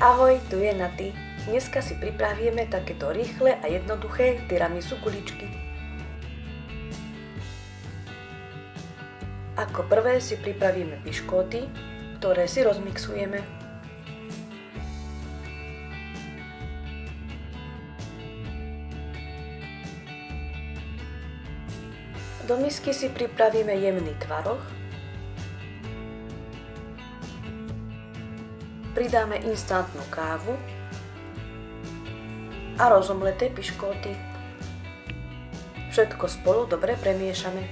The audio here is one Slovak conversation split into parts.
Ahoj, tu je Naty. Dneska si pripravíme takéto rýchle a jednoduché tiramisu guličky. Ako prvé si pripravíme piškóty, ktoré si rozmixujeme. Do misky si pripravíme jemný tvaroh. Pridáme instantnú kávu a rozomleté piškóty. Všetko spolu dobre premiešame.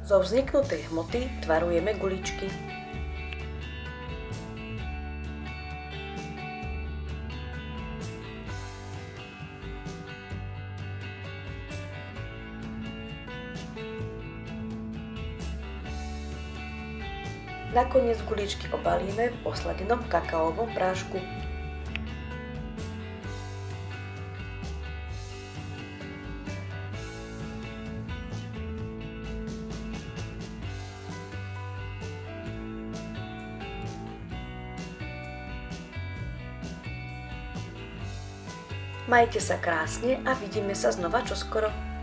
Zo vzniknutej hmoty tvarujeme guličky. Nakoniec guličky obalíme v osladenom kakaovom prášku. Majte sa krásne a vidíme sa znova čoskoro.